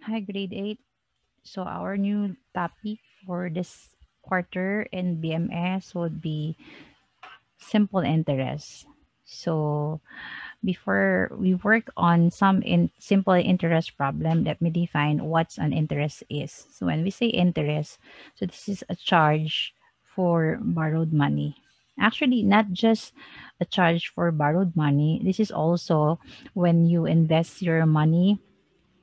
Hi, grade 8. So our new topic for this quarter in BMS would be simple interest. So before we work on some simple interest problem, let me define what an interest is. So when we say interest, so this is a charge for borrowed money. Actually, not just a charge for borrowed money. This is also when you invest your money,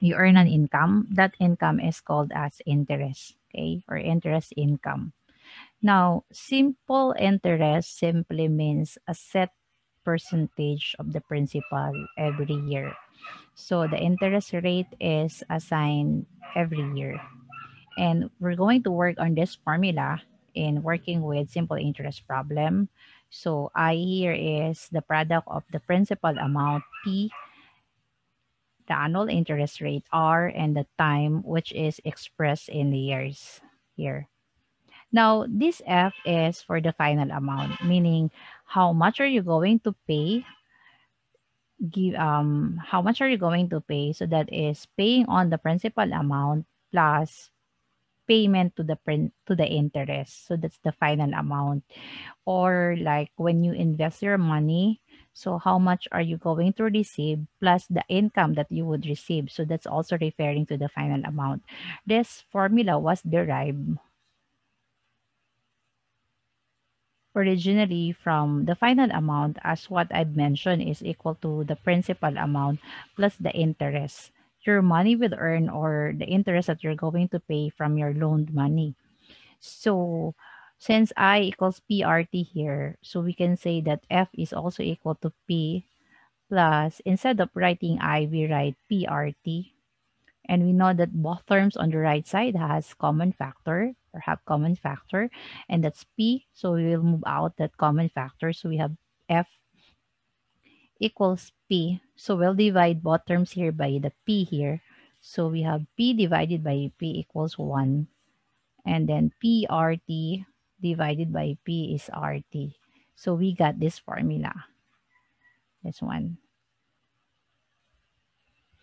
you earn an income. That income is called as interest, okay, or interest income. Now, simple interest simply means a set percentage of the principal every year. So the interest rate is assigned every year. And we're going to work on this formula in working with simple interest problem. So I here is the product of the principal amount P, the annual interest rate R, and the time, which is expressed in the years here. Now, this F is for the final amount, meaning how much are you going to pay? How much are you going to pay? So that is paying on the principal amount plus payment to the interest. So that's the final amount. Or like when you invest your money, so how much are you going to receive plus the income that you would receive? So that's also referring to the final amount. This formula was derived originally from the final amount, as what I've mentioned is equal to the principal amount plus the interest your money will earn, or the interest that you're going to pay from your loaned money. So since I equals PRT here, so we can say that F is also equal to P plus, instead of writing I, we write PRT. And we know that both terms on the right side has common factor or have common factor, and that's P. So we will move out that common factor. So we have F equals P. So we'll divide both terms here by the P here. So we have P divided by P equals 1. And then PRT divided by P is RT. So we got this formula. This one.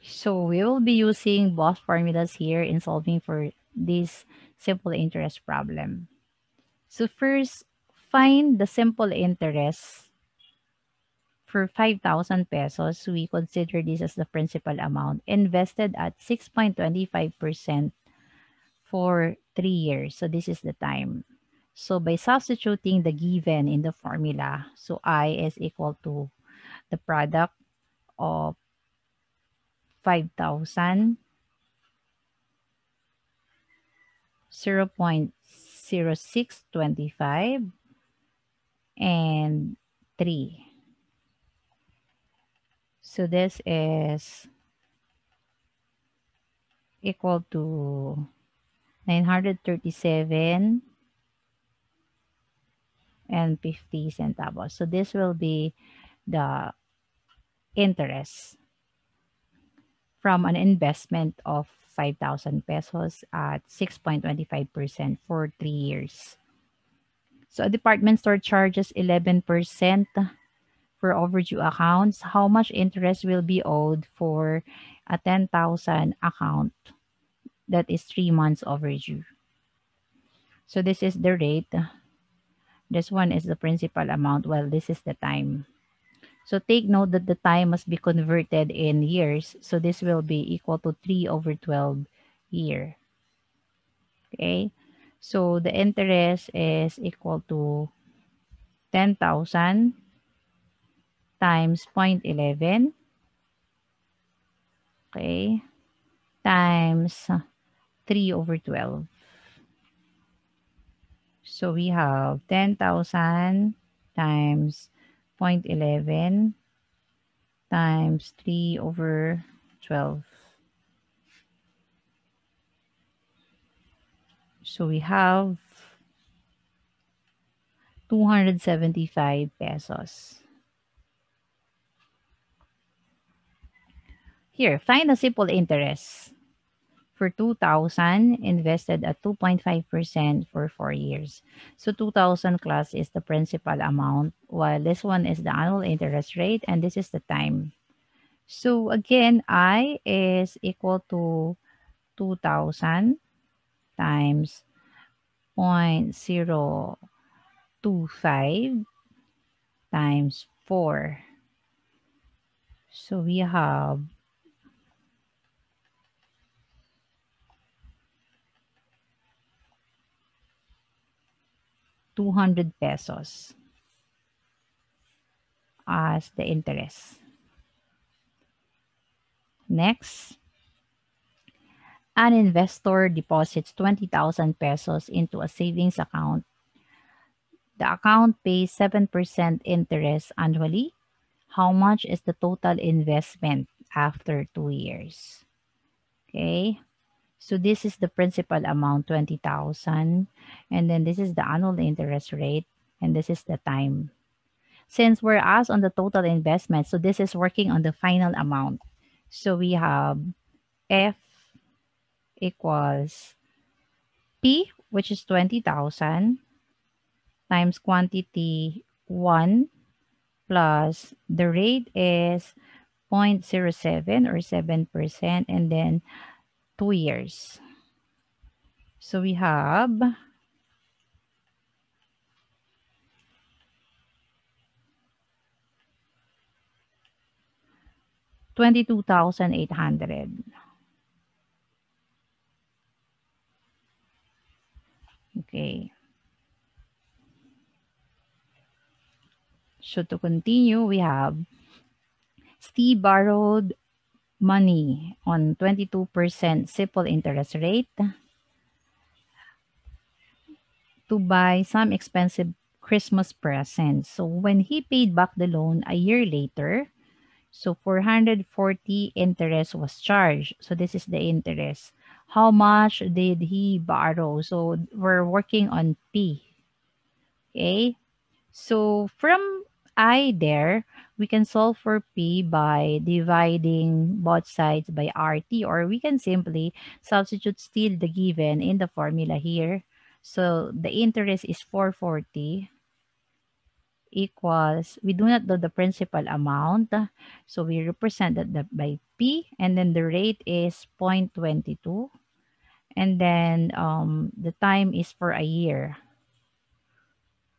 So we will be using both formulas here in solving for this simple interest problem. So first, find the simple interest for 5,000 pesos. We consider this as the principal amount invested at 6.25% for 3 years. So this is the time. So by substituting the given in the formula, so I is equal to the product of 5,000, 0.0625, and 3. So this is equal to 937 and 50 centavos. So this will be the interest from an investment of 5,000 pesos at 6.25% for 3 years. So a department store charges 11% for overdue accounts. How much interest will be owed for a 10,000 account that is 3 months overdue? So this is the rate. This one is the principal amount, while this is the time. So take note that the time must be converted in years. So this will be equal to 3 over 12 year. Okay. So the interest is equal to 10,000 times 0.11. Okay. Times 3 over 12. So we have 10,000 times 0.11 times 3 over 12. So we have 275 pesos. Here, find a simple interest. For 2,000, invested at 2.5% for 4 years. So 2,000 class is the principal amount, while this one is the annual interest rate, and this is the time. So again, I is equal to 2,000 times 0.025 times 4. So we have 200 pesos as the interest. Next, an investor deposits 20,000 pesos into a savings account. The account pays 7% interest annually. How much is the total investment after 2 years? Okay. So this is the principal amount, 20,000. And then this is the annual interest rate. And this is the time. Since we're asked on the total investment, so this is working on the final amount. So we have F equals P, which is 20,000, times quantity 1 plus the rate is 0.07 or 7%, and then 2 years. So we have 22,800. Okay. So to continue, we have Steve borrowed money on 22% simple interest rate to buy some expensive Christmas presents. So when he paid back the loan a year later, so 440 interest was charged. So this is the interest. How much did he borrow? So we're working on P. Okay. So from I there, we can solve for P by dividing both sides by RT, or we can simply substitute still the given in the formula here. So the interest is 440 equals, we do not know the principal amount. So we represent that by P, and then the rate is 0.22. And then the time is for a year.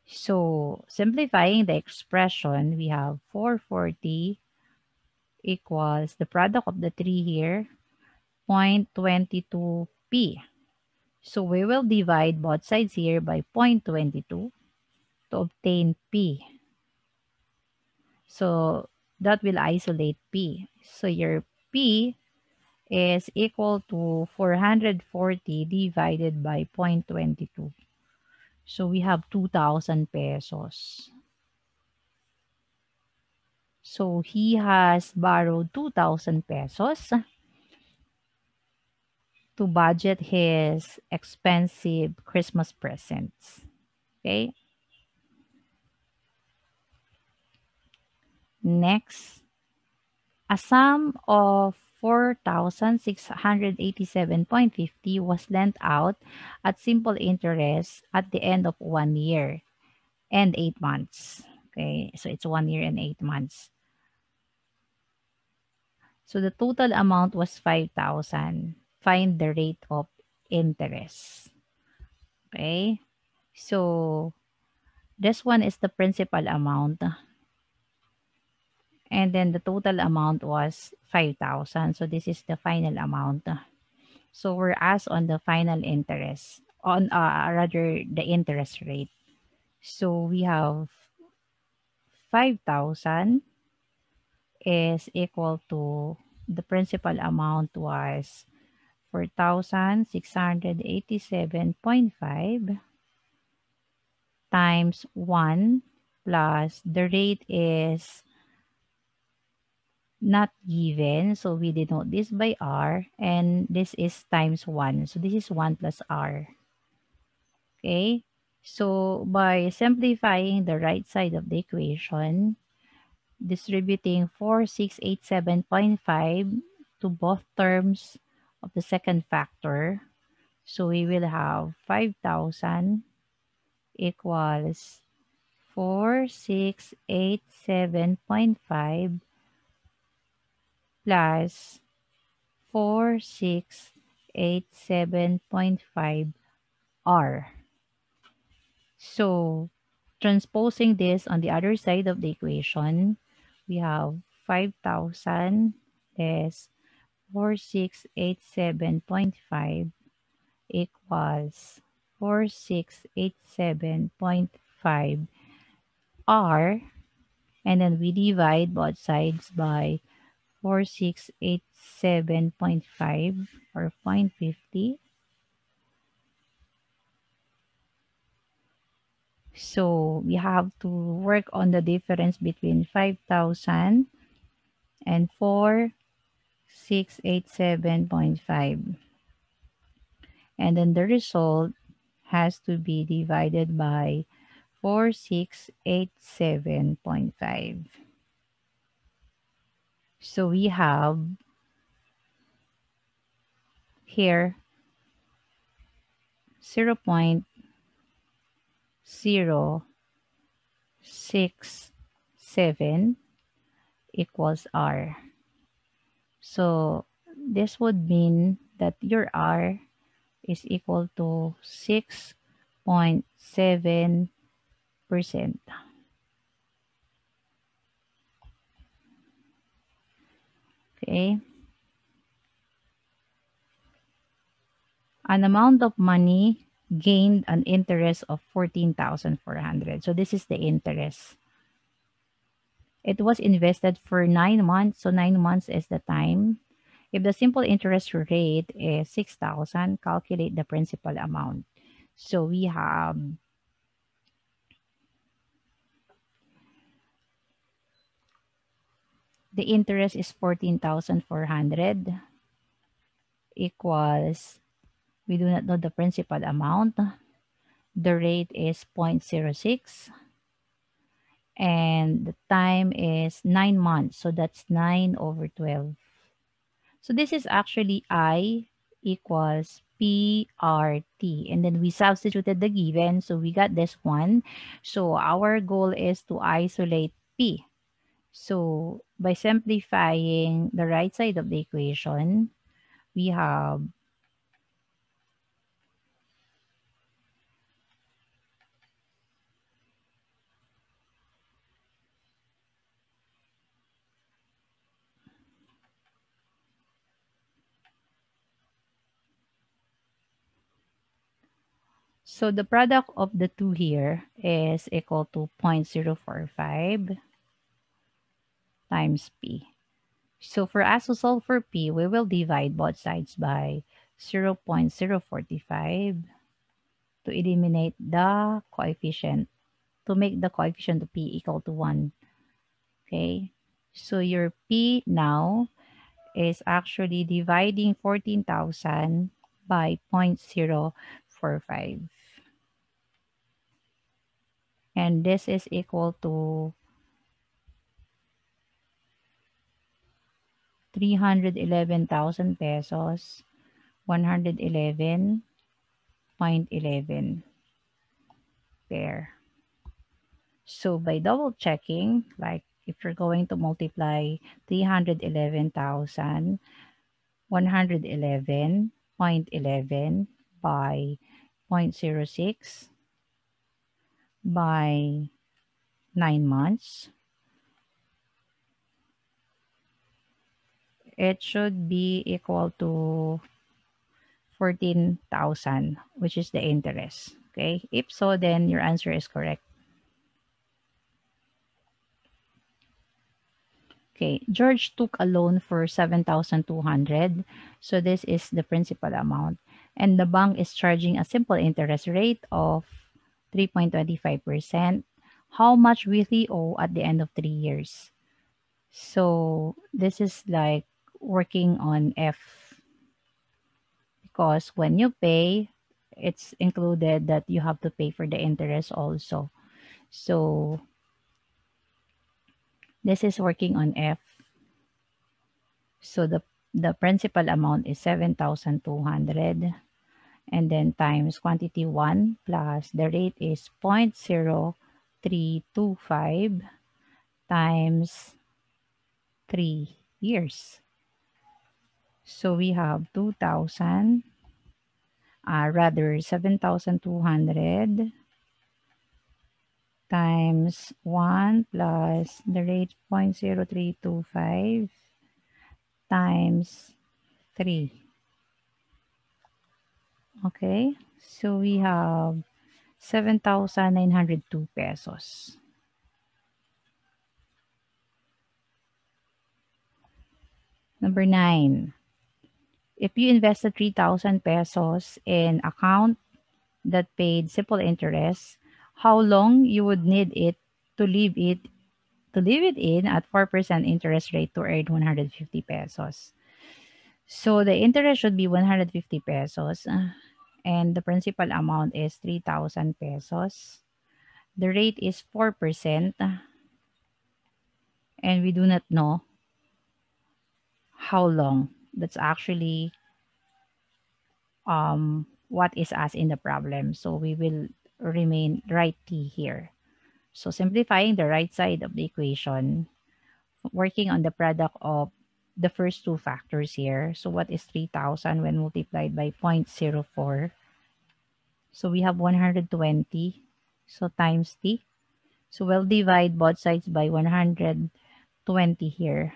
So simplifying the expression, we have 440 equals the product of the three here, 0.22p. So we will divide both sides here by 0.22 to obtain p. So that will isolate p. So your p is equal to 440 divided by 0.22. So we have 2,000 pesos. So he has borrowed 2,000 pesos to budget his expensive Christmas presents. Okay. Next, a sum of 4,687.50 was lent out at simple interest at the end of 1 year and 8 months. Okay, so it's 1 year and 8 months. So the total amount was 5,000. Find the rate of interest. Okay, so this one is the principal amount. And then the total amount was 5,000. So this is the final amount. So we're asked on the final interest, on rather the interest rate. So we have 5,000 is equal to, the principal amount was 4,687.5 times 1 plus the rate is not given. So we denote this by R, and this is times 1. So this is 1 plus R. Okay. So by simplifying the right side of the equation, distributing 4,687.5 to both terms of the second factor, so we will have 5,000 equals 4,687.5 plus 4,687.5 4687.5 R. So, transposing this on the other side of the equation, we have 5,000 less 4687.5 equals 4687.5 R, and then we divide both sides by 4687.5 or 0.50. So we have to work on the difference between 5,000 and 4687.5. And then the result has to be divided by 4687.5. So we have here 0.067 equals R. So this would mean that your R is equal to 6.7%. Okay. An amount of money gained an interest of 14,400. So this is the interest. It was invested for 9 months. So 9 months is the time. If the simple interest rate is 6,000, calculate the principal amount. So we have the interest is 14,400 equals, we do not know the principal amount. The rate is 0.06 and the time is 9 months. So that's 9 over 12. So this is actually I equals PRT. And then we substituted the given. So we got this one. So our goal is to isolate P. So by simplifying the right side of the equation, we have so the product of the two here is equal to 0.045 times P. So for us to solve for P, we will divide both sides by 0.045 to eliminate the coefficient, to make the coefficient of P equal to 1. Okay, so your P now is actually dividing 14,000 by 0.045. And this is equal to 311,000 pesos, 111.11 pair. So by double checking, like if you're going to multiply 311,000, 111.11 by 0.06 by 9 months, it should be equal to 14,000, which is the interest. Okay, if so, then your answer is correct. Okay, George took a loan for 7,200. So this is the principal amount. And the bank is charging a simple interest rate of 3.25%. How much will he owe at the end of 3 years? So this is like working on F, because when you pay, it's included that you have to pay for the interest also. So this is working on F. So the principal amount is 7,200 and then times quantity 1 plus the rate is 0.0325 times 3 years. So we have 2,000, rather 7,200 times 1 plus the rate 0.0325 times 3. Okay, so we have 7,902 pesos. Number 9, if you invested 3,000 pesos in account that paid simple interest, how long you would need it to leave it in at 4% interest rate to earn 150 pesos. So the interest should be 150 pesos, and the principal amount is 3,000 pesos. The rate is 4%, and we do not know how long. That's actually what is asked in the problem. So we will remain right T here. So simplifying the right side of the equation, working on the product of the first two factors here. So what is 3,000 when multiplied by 0.04? So we have 120. So times T. So we'll divide both sides by 120 here.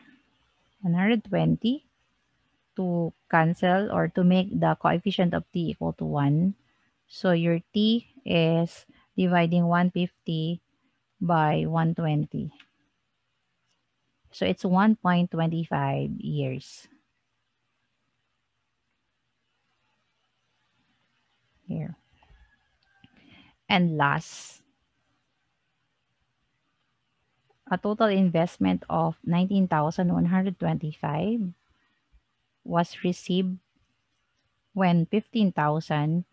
120 to cancel or to make the coefficient of T equal to 1. So your T is dividing 150 by 120. So it's 1.25 years here. And last, a total investment of 19,125 was received when 15,000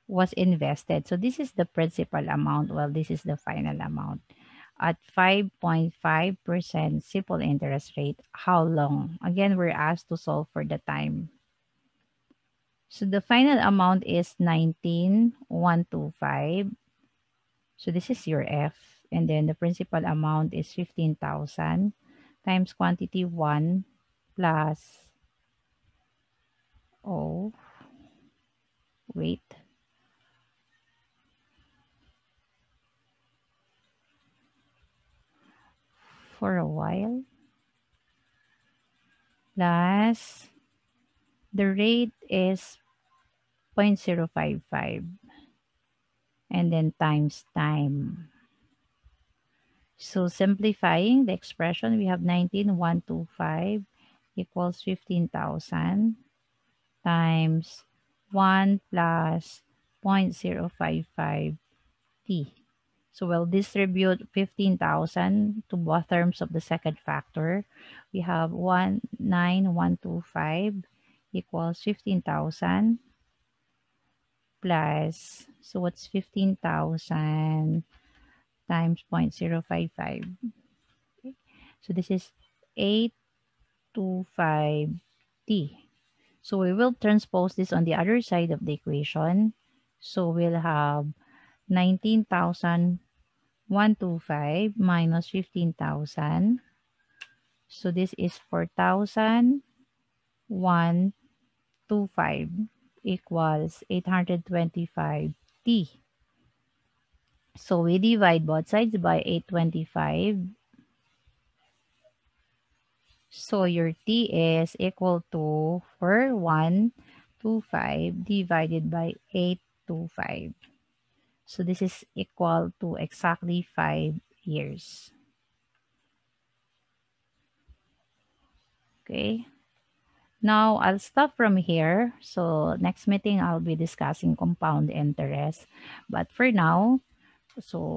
was invested. So this is the principal amount, while this is the final amount. At 5.5% simple interest rate, how long? Again, we're asked to solve for the time. So the final amount is 19,125. So this is your F. And then the principal amount is 15,000 times quantity 1 plus, oh, wait, for a while, plus the rate is 0.055 and then times time. So simplifying the expression, we have 19,125 equals 15,000 times 1 plus 0.055 t. So we'll distribute 15,000 to both terms of the second factor. We have 19,125 equals 15,000 plus, so what's 15,000 times 0.055? Okay. So this is 825t. So we will transpose this on the other side of the equation. So we'll have 19,125 minus 15,000. So this is 4,125 equals 825t. So we divide both sides by 825. So your t is equal to 4,125 divided by 825. So this is equal to exactly 5 years. Okay. Now, I'll stop from here. So next meeting, I'll be discussing compound interest. But for now, so